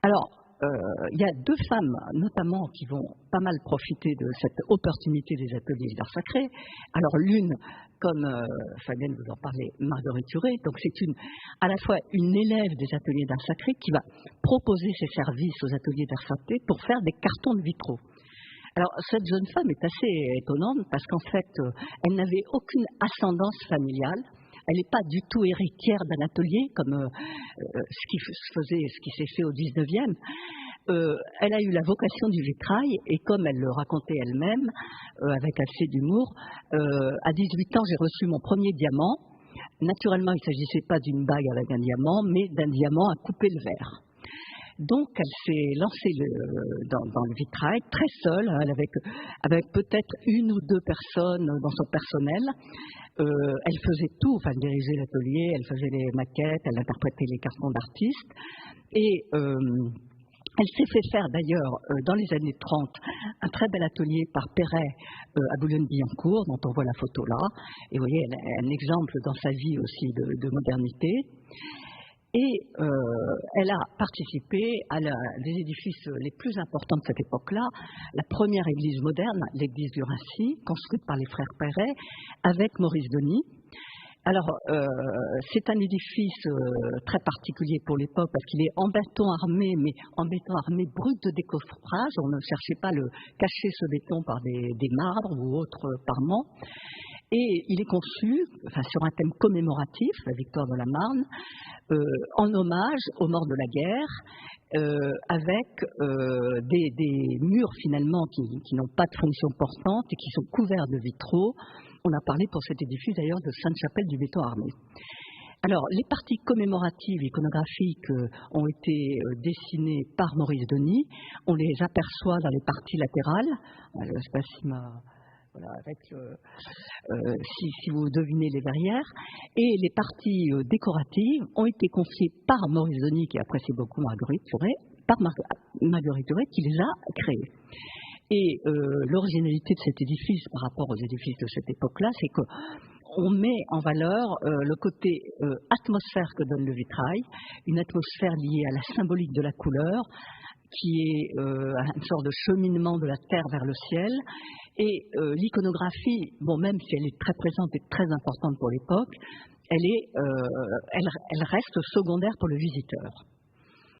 Alors, il y a 2 femmes, notamment, qui vont pas mal profiter de cette opportunité des ateliers d'art sacré. Alors l'une, comme Fabienne vous en parlait, Marguerite Thuré, donc c'est à la fois une élève des ateliers d'art sacré qui va proposer ses services aux ateliers d'art sacré pour faire des cartons de vitraux. Alors cette jeune femme est assez étonnante parce qu'en fait, elle n'avait aucune ascendance familiale. Elle n'est pas du tout héritière d'un atelier comme ce qui s'est fait au 19e. Elle a eu la vocation du vitrail et comme elle le racontait elle-même, avec assez d'humour, à 18 ans, j'ai reçu mon premier diamant. Naturellement, il ne s'agissait pas d'une bague avec un diamant, mais d'un diamant à couper le verre. Donc, elle s'est lancée dans le vitrail très seule, hein, avec peut-être une ou deux personnes dans son personnel. Elle faisait tout, enfin, elle dirigeait l'atelier, elle faisait les maquettes, elle interprétait les cartons d'artistes. Et elle s'est fait faire d'ailleurs, dans les années 30, un très bel atelier par Perret à Boulogne-Billancourt, dont on voit la photo là. Et vous voyez, elle est un exemple dans sa vie aussi de modernité. Et elle a participé à des édifices les plus importants de cette époque-là, la première église moderne, l'église du Raincy, construite par les frères Perret, avec Maurice Denis. Alors, c'est un édifice très particulier pour l'époque parce qu'il est en béton armé, mais en béton armé brut de décoffrage. On ne cherchait pas à cacher ce béton par des marbres ou autres parements. Et il est conçu sur un thème commémoratif, la victoire de la Marne, en hommage aux morts de la guerre, avec des murs finalement qui n'ont pas de fonction portante et qui sont couverts de vitraux. On a parlé pour cet édifice d'ailleurs de Sainte-Chapelle du béton armé. Alors, les parties commémoratives iconographiques ont été dessinées par Maurice Denis. On les aperçoit dans les parties latérales. Je ne sais pas si voilà, si vous devinez les verrières. Et les parties décoratives ont été confiées par Maurice Denis, qui apprécie beaucoup Marguerite Thuré, par Marguerite Thuré, qui les a créées. Et l'originalité de cet édifice par rapport aux édifices de cette époque-là, c'est qu'on met en valeur le côté atmosphère que donne le vitrail, une atmosphère liée à la symbolique de la couleur, qui est une sorte de cheminement de la terre vers le ciel. Et l'iconographie, bon, même si elle est très présente et très importante pour l'époque, elle reste secondaire pour le visiteur.